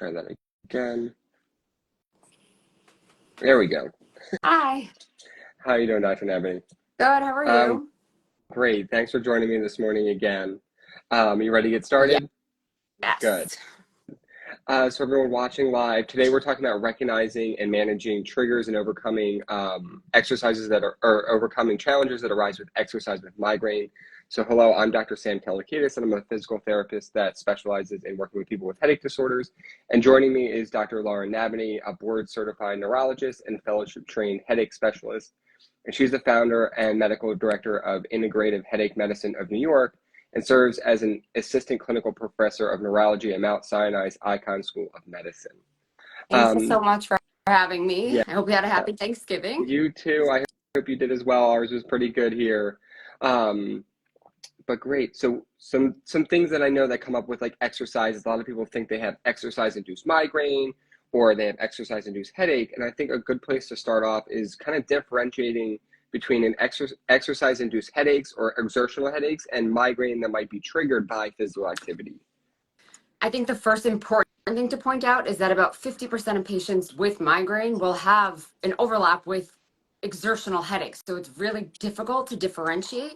Try that again. There we go. Hi. How you doing, Dr. Natbony? Good. How are Um, you? Great. Thanks for joining me this morning again. You ready to get started? Good. Yes. So everyone watching live, today we're talking about recognizing and managing triggers and overcoming exercises that are, or overcoming challenges that arise with exercise with migraine. So hello, I'm Dr. Sam Kalakidis, and I'm a physical therapist that specializes in working with people with headache disorders. And joining me is Dr. Lauren Natbony, a board-certified neurologist and fellowship-trained headache specialist. And she's the founder and medical director of Integrative Headache Medicine of New York, and serves as an assistant clinical professor of neurology at Mount Sinai's Icahn School of Medicine. Thank you so much for having me. Yeah, I hope you had a happy Thanksgiving. you too. I hope you did as well. Ours was pretty good here. But great. So some things that I know that come up with like exercise. A lot of people think they have exercise-induced migraine or they have exercise-induced headache. And I think a good place to start off is kind of differentiating between an exercise-induced headaches or exertional headaches and migraine that might be triggered by physical activity. I think the first important thing to point out is that about 50% of patients with migraine will have an overlap with exertional headaches. So it's really difficult to differentiate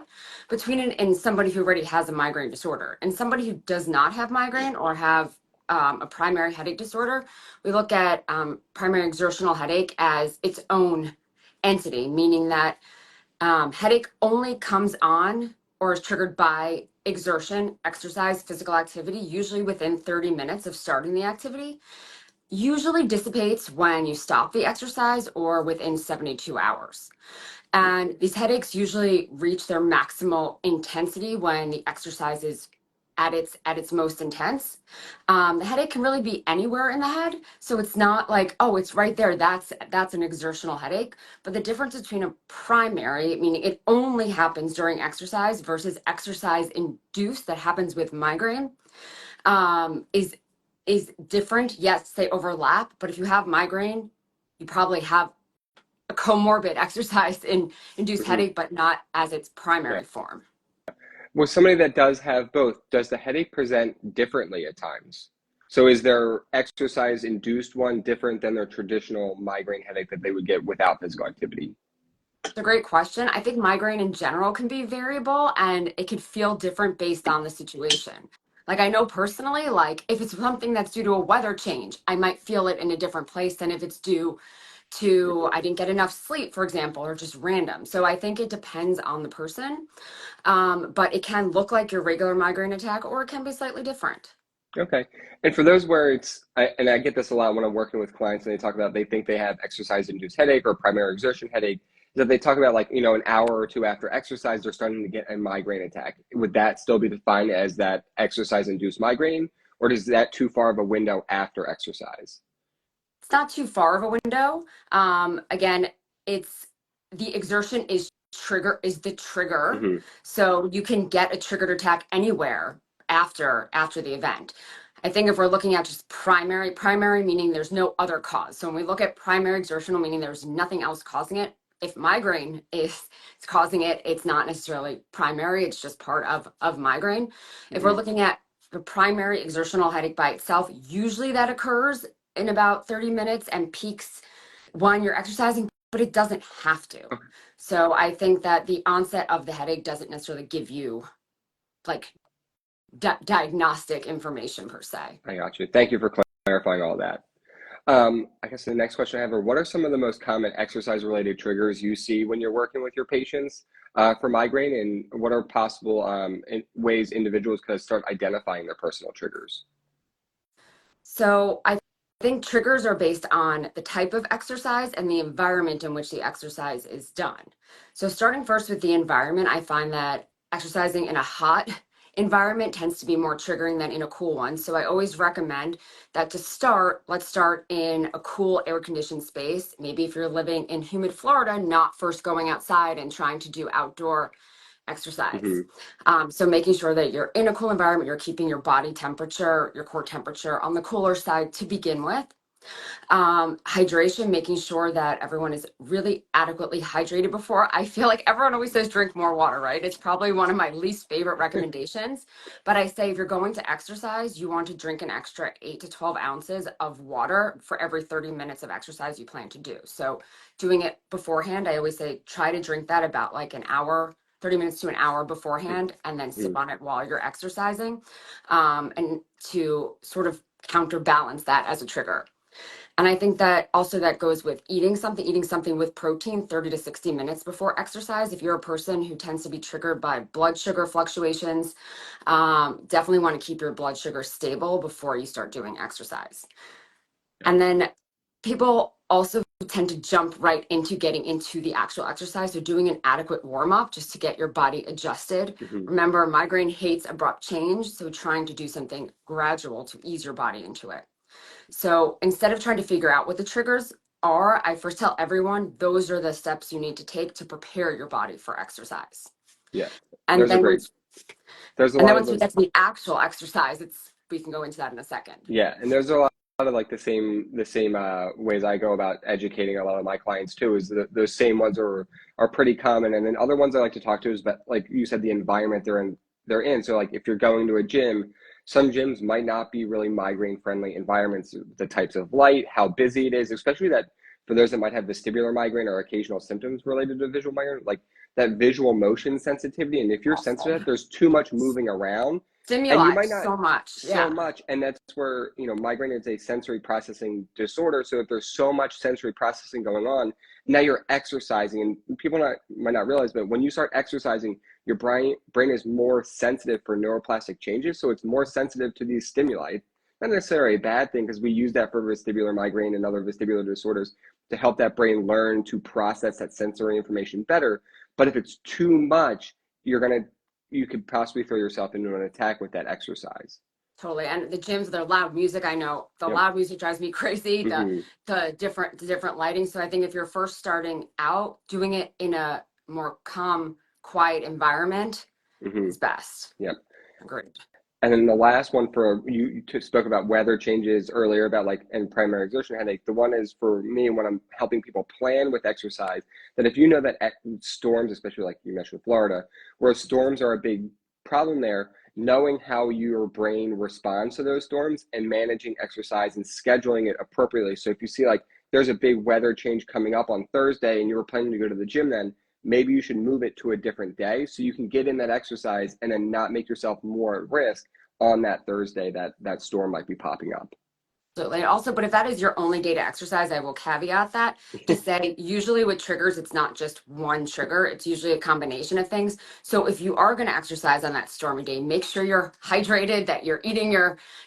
between and somebody who already has a migraine disorder and somebody who does not have migraine or have a primary headache disorder. We look at primary exertional headache as its own entity, meaning that headache only comes on or is triggered by exertion, exercise, physical activity, usually within 30 minutes of starting the activity. Usually dissipates when you stop the exercise or within 72 hours. And these headaches usually reach their maximal intensity when the exercise is at its most intense. The headache can really be anywhere in the head, so it's not like, oh, it's right there. That's an exertional headache. But the difference between a primary, meaning it only happens during exercise, versus exercise-induced that happens with migraine, is different. Yes, they overlap, but if you have migraine, you probably have a comorbid exercise-induced headache, but not as its primary form. Well, somebody that does have both, does the headache present differently at times? So is their exercise-induced one different than their traditional migraine headache that they would get without physical activity? It's a great question. I think migraine in general can be variable and it can feel different based on the situation. Like I know personally, like if it's something that's due to a weather change, I might feel it in a different place than if it's due to I didn't get enough sleep, for example, or just random. So I think it depends on the person, but it can look like your regular migraine attack or it can be slightly different. Okay. And for those where and I get this a lot when I'm working with clients and they talk about they think they have exercise-induced headache or primary exertion headache, is that they talk about like, an hour or two after exercise, they're starting to get a migraine attack. Would that still be defined as that exercise-induced migraine, or is that too far of a window after exercise? It's not too far of a window. Again, it's the exertion is the trigger. Mm-hmm. So you can get a triggered attack anywhere after the event. I think if we're looking at just primary meaning there's no other cause. So when we look at primary exertional, meaning there's nothing else causing it. If migraine is causing it, it's not necessarily primary, it's just part of migraine. If we're looking at the primary exertional headache by itself, usually that occurs in about 30 minutes and peaks when you're exercising, but it doesn't have to. Okay. So I think that the onset of the headache doesn't necessarily give you like diagnostic information per se. I got you. Thank you for clarifying all that. I guess the next question I have are, what are some of the most common exercise-related triggers you see when you're working with your patients for migraine, and what are possible ways individuals can start identifying their personal triggers? So I think triggers are based on the type of exercise and the environment in which the exercise is done. So starting first with the environment, I find that exercising in a hot environment tends to be more triggering than in a cool one. So I always recommend that to start, let's start in a cool air-conditioned space. Maybe if you're living in humid Florida, not first going outside and trying to do outdoor exercise. So making sure that you're in a cool environment, you're keeping your body temperature, your core temperature on the cooler side to begin with. Hydration, making sure that everyone is really adequately hydrated before. I feel like everyone always says drink more water, right? It's probably one of my least favorite recommendations. But I say if you're going to exercise, you want to drink an extra 8 to 12 ounces of water for every 30 minutes of exercise you plan to do. So doing it beforehand, I always say try to drink that about like an hour, 30 minutes to an hour beforehand, and then sip on it while you're exercising, and to sort of counterbalance that as a trigger. And I think that also that goes with eating something with protein 30 to 60 minutes before exercise. If you're a person who tends to be triggered by blood sugar fluctuations, definitely want to keep your blood sugar stable before you start doing exercise. And then people also tend to jump right into getting into the actual exercise. So doing an adequate warm up just to get your body adjusted. Remember, migraine hates abrupt change. So trying to do something gradual to ease your body into it. So instead of trying to figure out what the triggers are, I first tell everyone those are the steps you need to take to prepare your body for exercise. Yeah, And then there's a lot once of we get to the actual exercise, we can go into that in a second. Yeah, and there's a lot of like the same ways I go about educating a lot of my clients too. Is those same ones are pretty common, and then other ones I like to talk to is about, like you said, the environment they're in. So like if you're going to a gym, some gyms might not be really migraine friendly environments. The types of light, how busy it is, especially that for those that might have vestibular migraine or occasional symptoms related to visual migraine, like that visual motion sensitivity. And if you're sensitive, there's too much moving around. And you Stimuli might not so much. and that's where, migraine is a sensory processing disorder. So if there's so much sensory processing going on, now you're exercising, and people might not realize, but when you start exercising, your brain is more sensitive for neuroplastic changes. So it's more sensitive to these stimuli. Not necessarily a bad thing, because we use that for vestibular migraine and other vestibular disorders to help that brain learn to process that sensory information better. But if it's too much, you could possibly throw yourself into an attack with that exercise. Totally. And the gyms, their loud music, I know the Yep. loud music drives me crazy, Mm-hmm. the different lighting. So I think if you're first starting out, doing it in a more calm, quiet environment Mm-hmm. is best. Yep. Agreed. And then the last one, for you spoke about weather changes earlier, about like and primary exertion headache. The one is for me when I'm helping people plan with exercise, that if you know that storms, especially like you mentioned Florida, where storms are a big problem there, knowing how your brain responds to those storms and managing exercise and scheduling it appropriately. So if you see like there's a big weather change coming up on Thursday and you were planning to go to the gym, then maybe you should move it to a different day so you can get in that exercise and then not make yourself more at risk on that Thursday that storm might be popping up. Absolutely. Also, but if that is your only day to exercise, I will caveat that to say usually with triggers, it's not just one trigger. It's usually a combination of things. So if you are going to exercise on that stormy day, make sure you're hydrated, that you're eating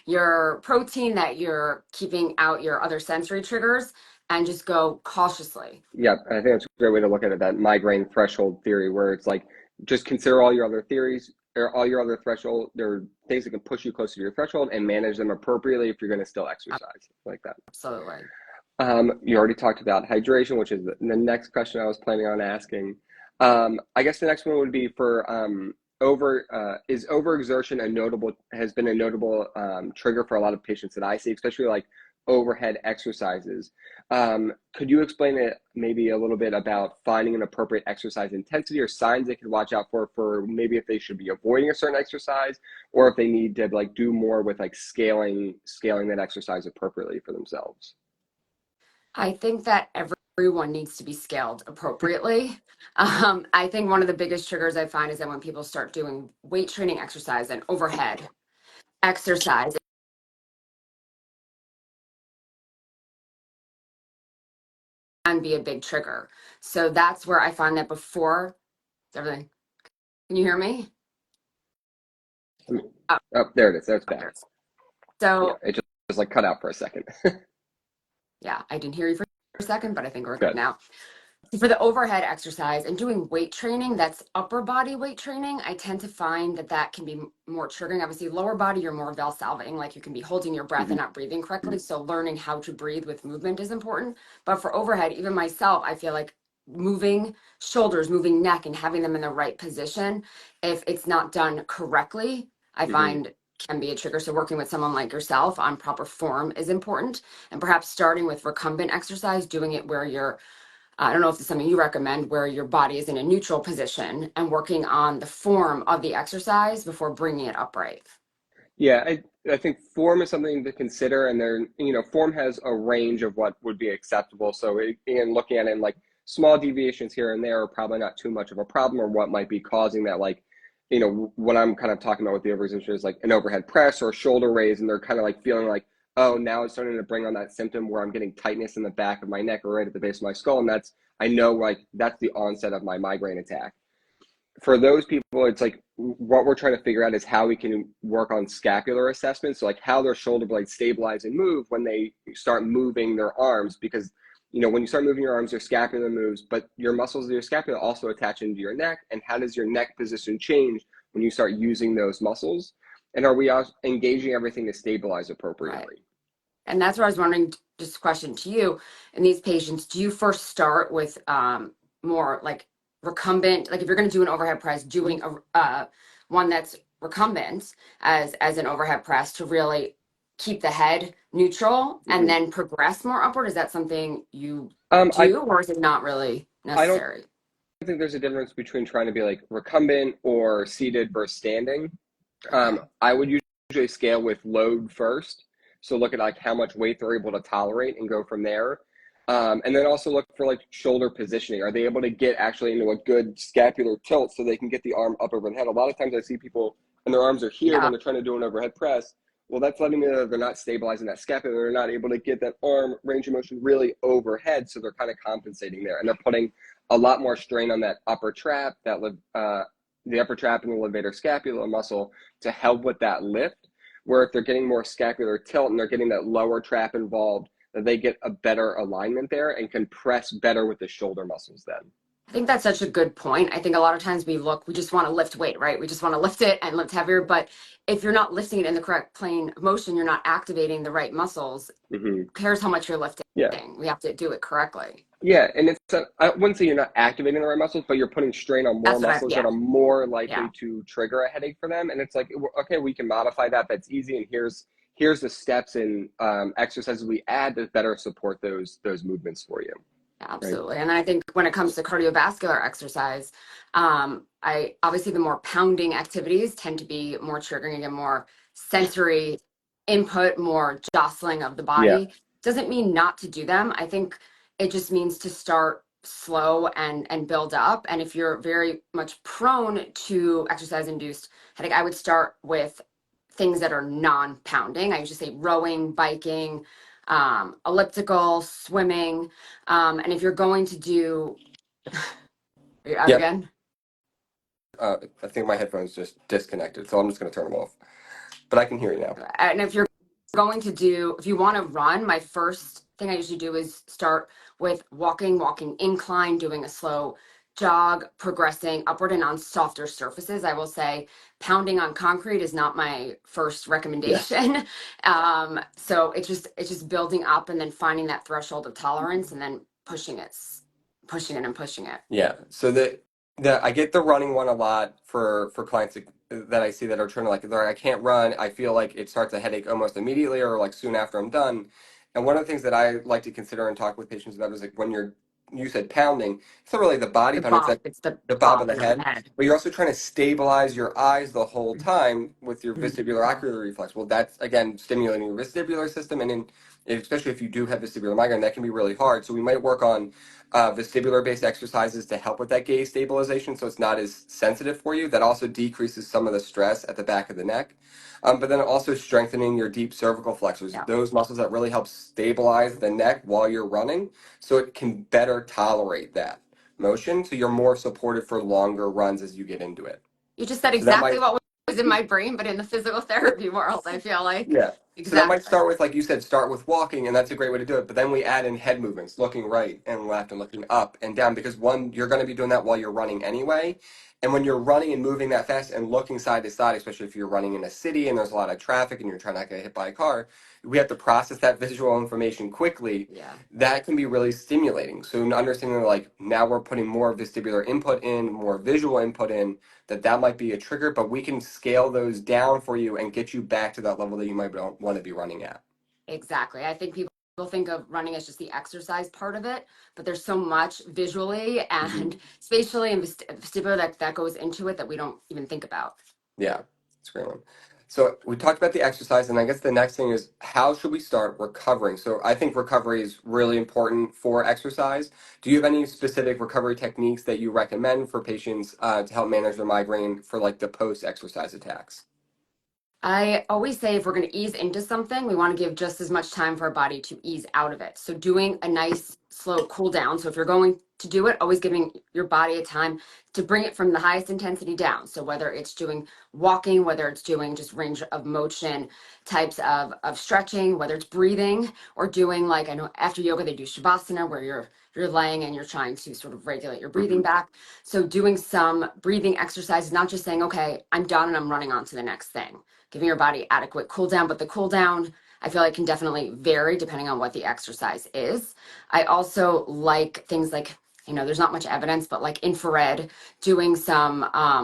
your protein, that you're keeping out your other sensory triggers, and just go cautiously. Yeah, I think that's a great way to look at it, that migraine threshold theory, where it's like just consider all your other theories or all your other threshold. There are things that can push you closer to your threshold and manage them appropriately if you're going to still exercise like that. Absolutely. You already talked about hydration, which is the next question I was planning on asking. I guess the next one would be for overexertion has been a notable trigger for a lot of patients that I see, especially like overhead exercises. Could you explain it maybe a little bit about finding an appropriate exercise intensity or signs they could watch out for maybe if they should be avoiding a certain exercise, or if they need to like do more with like scaling that exercise appropriately for themselves? I think that everyone needs to be scaled appropriately. I think one of the biggest triggers I find is that when people start doing weight training exercise and overhead exercise can be a big trigger. So that's where I find that before everything. Can you hear me? Oh, there it is. That's back. So yeah, it just like cut out for a second. Yeah, I didn't hear you for a second, but I think we're Good. good now. For the overhead exercise and doing weight training, that's upper body weight training. I tend to find that can be more triggering. Obviously, lower body, you're more valsalvating, like you can be holding your breath and not breathing correctly. So learning how to breathe with movement is important. But for overhead, even myself, I feel like moving shoulders, moving neck, and having them in the right position, if it's not done correctly, I find can be a trigger. So working with someone like yourself on proper form is important, and perhaps starting with recumbent exercise, doing it where you're, I don't know if it's something you recommend, where your body is in a neutral position and working on the form of the exercise before bringing it upright. Yeah, I think form is something to consider, and there, form has a range of what would be acceptable. So, in looking at it, like small deviations here and there are probably not too much of a problem, or what might be causing that. Like, what I'm kind of talking about with the overexertion is like an overhead press or a shoulder raise, and they're kind of like feeling like, oh, now it's starting to bring on that symptom where I'm getting tightness in the back of my neck or right at the base of my skull, and I know like that's the onset of my migraine attack. For those people, it's like what we're trying to figure out is how we can work on scapular assessments, so like how their shoulder blades stabilize and move when they start moving their arms, because when you start moving your arms, your scapula moves, but your muscles of your scapula also attach into your neck. And how does your neck position change when you start using those muscles? And are we engaging everything to stabilize appropriately? Right. And that's where I was wondering, just a question to you, in these patients, do you first start with more like recumbent, like if you're going to do an overhead press, doing one that's recumbent as an overhead press to really keep the head neutral and then progress more upward? Is that something you do, or is it not really necessary? I think there's a difference between trying to be like recumbent or seated versus standing. I would usually scale with load first. So look at like how much weight they're able to tolerate and go from there. And then also look for like shoulder positioning. Are they able to get actually into a good scapular tilt so they can get the arm up over the head? A lot of times I see people and their arms are here when they're trying to do an overhead press. Well, that's letting me know that they're not stabilizing that scapula. They're not able to get that arm range of motion really overhead. So they're kind of compensating there. And they're putting a lot more strain on that upper trap, the upper trap and the levator scapula muscle to help with that lift. Where if they're getting more scapular tilt and they're getting that lower trap involved, that they get a better alignment there and can press better with the shoulder muscles then. I think that's such a good point. I think a lot of times we just want to lift weight, right? We just want to lift it and lift heavier. But if you're not lifting it in the correct plane of motion, you're not activating the right muscles. Who cares how much you're lifting? Yeah. We have to do it correctly. Yeah, and I wouldn't say you're not activating the right muscles, but you're putting strain on more muscles that are more likely to trigger a headache for them. And it's like, okay, we can modify that. That's easy. And here's the steps and exercises we add to better support those movements for you. Absolutely. Right? And I think when it comes to cardiovascular exercise, obviously the more pounding activities tend to be more triggering and more sensory input, more jostling of the body. Yeah. Doesn't mean not to do them. I think it just means to start slow and build up. And if you're very much prone to exercise-induced headache, I would start with things that are non-pounding. I usually say rowing, biking, elliptical, swimming. And if you're going to do, are you out again? I think my headphones just disconnected, so I'm just going to turn them off. But I can hear you now. And if you want to run, my first thing I usually do is start with walking incline, doing a slow jog, progressing upward and on softer surfaces. I will say pounding on concrete is not my first recommendation. Yeah. So it's just building up and then finding that threshold of tolerance and then pushing it. Yeah. So I get the running one a lot for clients that I see that are trying to like, I can't run. I feel like it starts a headache almost immediately or like soon after I'm done. And one of the things that I like to consider and talk with patients about is like when you said pounding, it's not really the body pounding, it's the bob of the head. But you're also trying to stabilize your eyes the whole time with your vestibular ocular reflex. Well, that's, again, stimulating your vestibular system. And especially if you do have vestibular migraine, that can be really hard. So we might work on vestibular-based exercises to help with that gaze stabilization so it's not as sensitive for you. That also decreases some of the stress at the back of the neck. But then also strengthening your deep cervical flexors, those muscles that really help stabilize the neck while you're running so it can better tolerate that motion. So you're more supported for longer runs as you get into it. You just said exactly what was in my brain, but in the physical therapy world, I feel like. Yeah. Exactly. So that might start with, like you said, start with walking, and that's a great way to do it. But then we add in head movements, looking right and left and looking up and down, because one, you're going to be doing that while you're running anyway. And when you're running and moving that fast and looking side to side, especially if you're running in a city and there's a lot of traffic and you're trying not to get hit by a car, we have to process that visual information quickly, Yeah. that can be really stimulating. So understanding like now we're putting more vestibular input in, more visual input in, that might be a trigger, but we can scale those down for you and get you back to that level that you might want to be running at. Exactly. I think people think of running as just the exercise part of it, but there's so much visually Mhm. and spatially and vestibular that goes into it that we don't even think about. Yeah, it's a great one. So we talked about the exercise, and I guess the next thing is how should we start recovering? So I think recovery is really important for exercise. Do you have any specific recovery techniques that you recommend for patients to help manage their migraine for like the post-exercise attacks? I always say if we're going to ease into something, we want to give just as much time for our body to ease out of it. So doing a nice slow cool down. So if you're going to do it, always giving your body a time to bring it from the highest intensity down. So whether it's doing walking, whether it's doing just range of motion types of stretching, whether it's breathing or doing like I know after yoga they do shavasana where you're laying and you're trying to sort of regulate your breathing Hmm. back. So doing some breathing exercises, not just saying, okay, I'm done and I'm running on to the next thing, giving your body adequate cool down, but the cool down I feel like can definitely vary depending on what the exercise is. I also like things like, there's not much evidence, but like infrared, doing some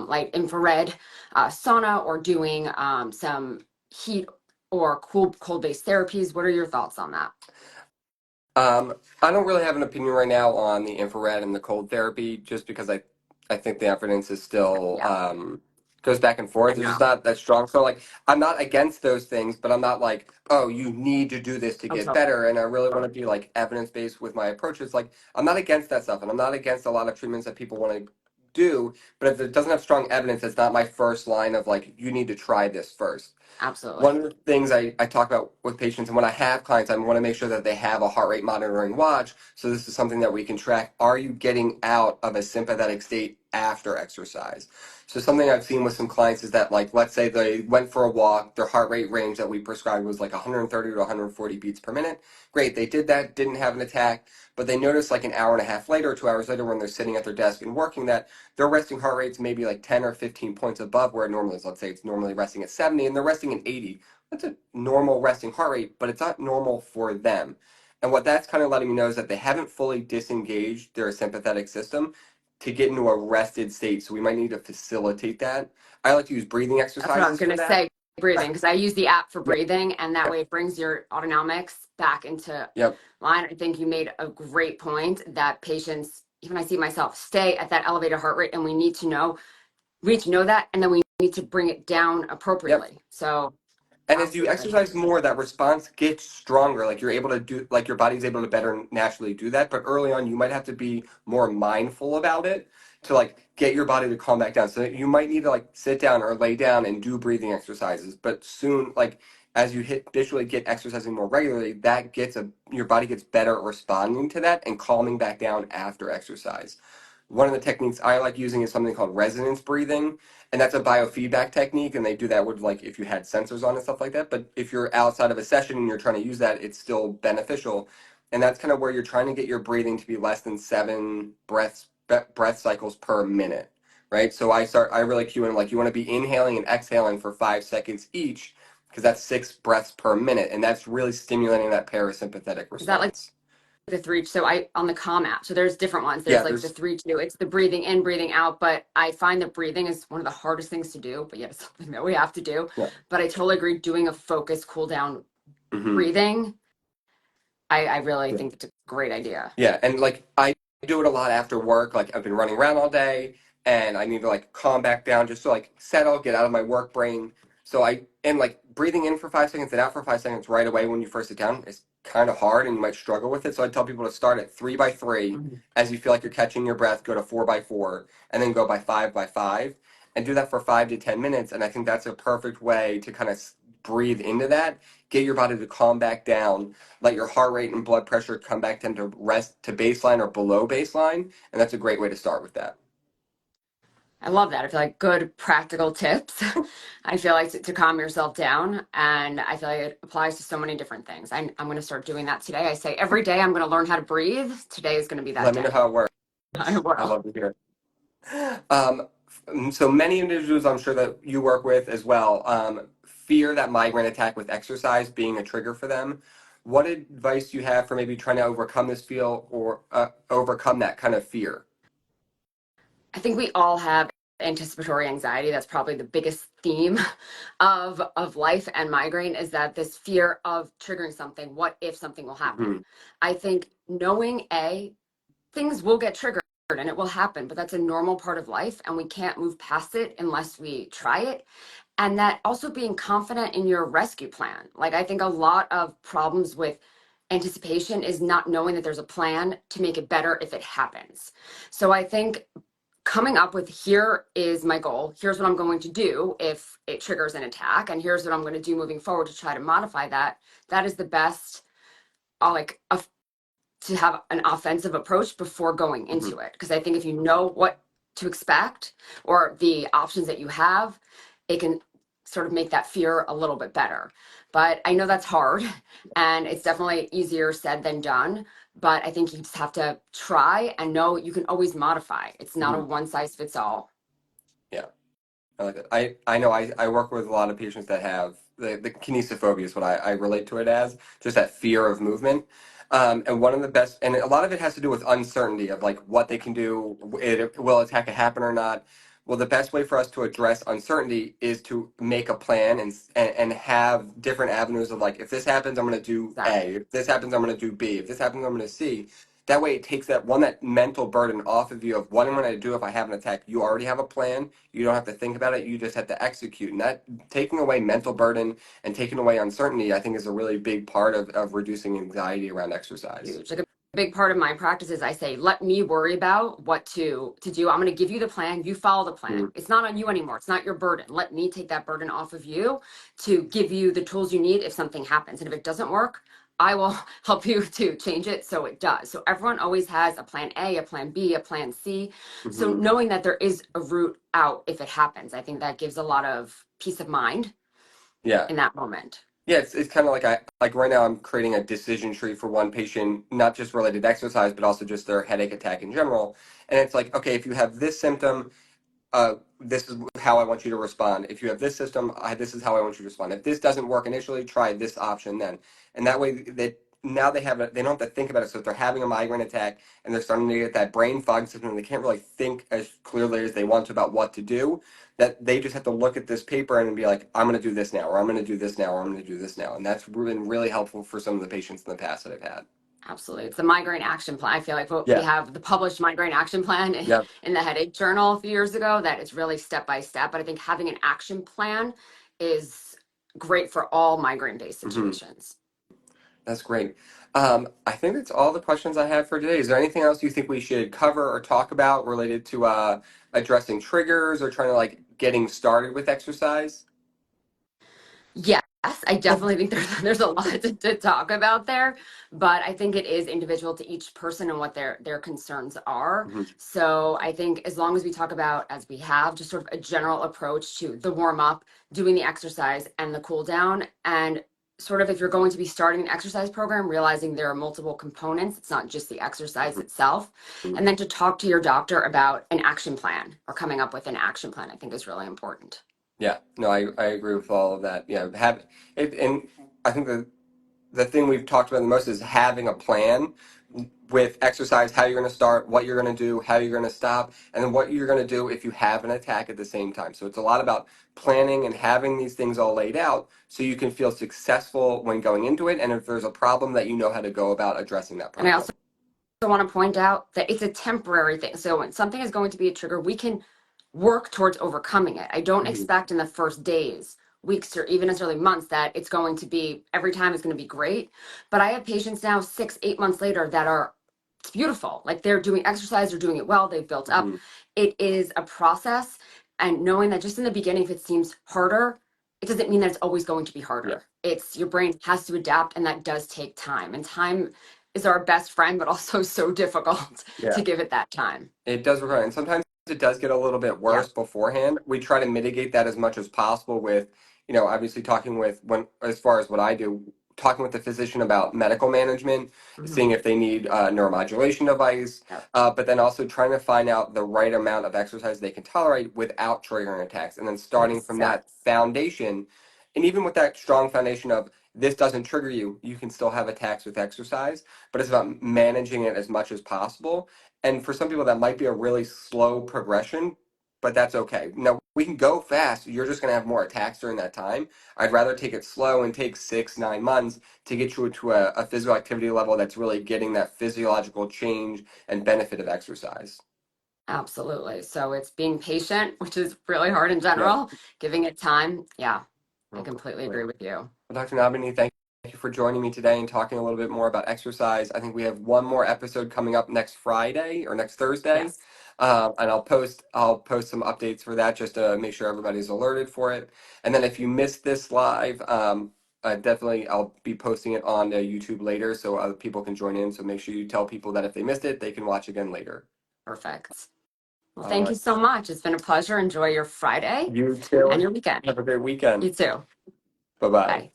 like infrared sauna or doing some heat or cold based therapies. What are your thoughts on that? I don't really have an opinion right now on the infrared and the cold therapy, just because I think the evidence is still Yeah, goes back and I forth. It's just know. not that strong. So like, I'm not against those things, but I'm not like, oh, you need to do this to Oh, get better. And I really want to be like evidence based with my approaches. Like, I'm not against that stuff, and I'm not against a lot of treatments that people want to do. But if it doesn't have strong evidence, it's not my first line of like, you need to try this first. absolutely. One of the things I talk about with patients, and when I have clients, I want to make sure that they have a heart rate monitoring watch. So this is something that we can track. Are you getting out of a sympathetic state after exercise? So something I've seen with some clients is that, like, let's say they went for a walk, their heart rate range that we prescribed was like 130 to 140 beats per minute. Great, they did that, didn't have an attack, but they noticed like an hour and a half later, 2 hours later, when they're sitting at their desk and working, that their resting heart rate's maybe like 10 or 15 points above where it normally is. Let's say it's normally resting at 70 and they're resting at 80. That's a normal resting heart rate, but it's not normal for them. And what that's kind of letting me know is that they haven't fully disengaged their sympathetic system to get into a rested state. So we might need to facilitate that. I like to use breathing That's what I was exercises going for to that. say, breathing, because I use the app for Yep, breathing, and that yep, way it brings your autonomics back into yep, line. I think you made a great point that patients, even I see myself, stay at that elevated heart rate, and we need to know that, and then we need to bring it down yep. appropriately. So, And as you absolutely. exercise more, that response gets stronger. Like you're able to do, like your body's able to better naturally do that. But early on, you might have to be more mindful about it to like get your body to calm back down. So you might need to like sit down or lay down and do breathing exercises. But soon, like as you habitually get exercising more regularly, that gets your body gets better at responding to that and calming back down after exercise. One of the techniques I like using is something called resonance breathing, and that's a biofeedback technique, and they do that with like if you had sensors on and stuff like that. But if you're outside of a session and you're trying to use that, it's still beneficial. And that's kind of where you're trying to get your breathing to be less than 7 breath cycles per minute, right? So I really cue in like you want to be inhaling and exhaling for 5 seconds each, because that's 6 breaths per minute, and that's really stimulating that parasympathetic Is that like response. the three? So I on the Calm app. So there's different ones. There's Yeah, like the there's 3-2. It's the breathing in, breathing out. But I find that breathing is one of the hardest things to do. But yet it's something that we have to do. yeah. But I totally agree. Doing a focused cool down Hmm. breathing, I really think it's a great idea. Yeah, and like I do it a lot after work. Like I've been running around all day and I need to like calm back down just to like settle, get out of my work brain. So I and like breathing in for 5 seconds and out for 5 seconds right away when you first sit down is kind of hard and you might struggle with it. So I tell people to start at 3 by 3. Mhm. As you feel like you're catching your breath, go to 4 by 4 and then go by 5 by 5 and do that for 5 to 10 minutes. And I think that's a perfect way to kind of breathe into that, get your body to calm back down, let your heart rate and blood pressure come back down to rest to baseline or below baseline, and that's a great way to start with that. I love that. I feel like good practical tips. I feel like to calm yourself down. And I feel like it applies to so many different things. I'm going to start doing that today. I say every day I'm going to learn how to breathe. Today is going to be that Let me know day. how it works. I I will. love to hear it. So many individuals I'm sure that you work with as well fear that migraine attack with exercise being a trigger for them. What advice do you have for maybe trying to overcome this feel or overcome that kind of fear? I think we all have anticipatory anxiety. That's probably the biggest theme of life and migraine, is that this fear of triggering something. What if something will happen? Hmm. I think knowing things will get triggered and it will happen, but that's a normal part of life and we can't move past it unless we try it. And that also being confident in your rescue plan. Like, I think a lot of problems with anticipation is not knowing that there's a plan to make it better if it happens. So I think coming up with, here is my goal, here's what I'm going to do if it triggers an attack, and here's what I'm going to do moving forward to try to modify that. That is the best, like, to have an offensive approach before going Hmm. into it. Because I think if you know what to expect or the options that you have, it can sort of make that fear a little bit better. But I know that's hard and it's definitely easier said than done. But I think you just have to try and know you can always modify. It's not a Hmm. one size fits all. Yeah. I like that. I know I work with a lot of patients that have the kinesiophobia is what I relate to it as, just that fear of movement. And one of the best, and a lot of it has to do with uncertainty of like what they can do, will attack happen or not. Well, the best way for us to address uncertainty is to make a plan and have different avenues of like, if this happens, I'm going to do Exactly. A. If this happens, I'm going to do B. If this happens, I'm going to C. That way, it takes that mental burden off of you of what I'm going to do if I have an attack. You already have a plan. You don't have to think about it. You just have to execute. And that taking away mental burden and taking away uncertainty, I think, is a really big part of reducing anxiety around exercise. Huge. Like, a big part of my practice is I say, let me worry about what to do. I'm going to give you the plan. You follow the plan. Mhm. It's not on you anymore. It's not your burden. Let me take that burden off of you to give you the tools you need if something happens. And if it doesn't work, I will help you to change it so it does. So everyone always has a plan A, a plan B, a plan C. So Mhm. knowing that there is a route out if it happens, I think that gives a lot of peace of mind Yeah. in that moment. Yeah, it's kind of like like right now I'm creating a decision tree for one patient, not just related to exercise, but also just their headache attack in general. And it's like, okay, if you have this symptom, this is how I want you to respond. If you have this system, this is how I want you to respond. If this doesn't work initially, try this option then. And that way, now they don't have to think about it. So if they're having a migraine attack and they're starting to get that brain fog system, and they can't really think as clearly as they want to about what to do, that they just have to look at this paper and be like, I'm going to do this now, or I'm going to do this now, or I'm going to do this now. And that's been really helpful for some of the patients in the past that I've had. Absolutely. It's the migraine action plan. I feel like we Yeah. have the published migraine action plan Yeah. in the headache journal a few years ago, that it's really step by step. But I think having an action plan is great for all migraine based Hmm. situations. That's great. I think that's all the questions I have for today. Is there anything else you think we should cover or talk about related to addressing triggers or trying to like getting started with exercise? Yes, I definitely think there's a lot to talk about there, but I think it is individual to each person and what their concerns are. Mhm. So I think as long as we talk about, as we have, just sort of a general approach to the warm up, doing the exercise and the cool down, and sort of if you're going to be starting an exercise program, realizing there are multiple components, it's not just the exercise itself, Mhm. and then to talk to your doctor about an action plan or coming up with an action plan, I think is really important. Yeah, no, I agree with all of that. Yeah, have it, and I think the thing we've talked about the most is having a plan with exercise, how you're going to start, what you're going to do, how you're going to stop, and then what you're going to do if you have an attack at the same time. So it's a lot about planning and having these things all laid out so you can feel successful when going into it. And if there's a problem, that you know how to go about addressing that And I problem. also want to point out that it's a temporary thing. So when something is going to be a trigger, we can work towards overcoming it. I don't Hmm. expect in the first days, weeks, or even necessarily months that it's going to be every time it's going to be great. But I have patients now 6, 8 months later that are, it's beautiful. Like, they're doing exercise, they're doing it well, they've built up. Hmm. It is a process. And knowing that just in the beginning, if it seems harder, it doesn't mean that it's always going to be Yeah, harder. It's your brain has to adapt, and that does take time. And time is our best friend, but also so difficult yeah. to give it that time. It does require, and sometimes it does get a little bit Yeah. worse beforehand. We try to mitigate that as much as possible with, obviously talking with when as far as what I do, talking with the physician about medical management, Mhm. seeing if they need a neuromodulation device, Yep. but then also trying to find out the right amount of exercise they can tolerate without triggering attacks, and then starting from that Exactly. foundation And even with that strong foundation of this doesn't trigger you, you can still have attacks with exercise, but it's about managing it as much as possible. And for some people, that might be a really slow progression, but that's okay. Now, we can go fast. You're just going to have more attacks during that time. I'd rather take it slow and take 6, 9 months to get you to a physical activity level that's really getting that physiological change and benefit of exercise. Absolutely. So it's being patient, which is really hard in Yeah. general, giving it time. Yeah, I Okay, completely great. agree with you. Well, Dr. Nabini, thank you for joining me today and talking a little bit more about exercise. I think we have one more episode coming up next Friday or next Thursday, Yes, and I'll post some updates for that just to make sure everybody's alerted for it. And then if you missed this live, definitely I'll be posting it on YouTube later so other people can join in. So make sure you tell people that if they missed it, they can watch again later. perfect. Well, All thank you right. so much. It's been a pleasure. Enjoy your Friday You and too. your weekend. Have a great weekend. You too. Bye bye. Bye.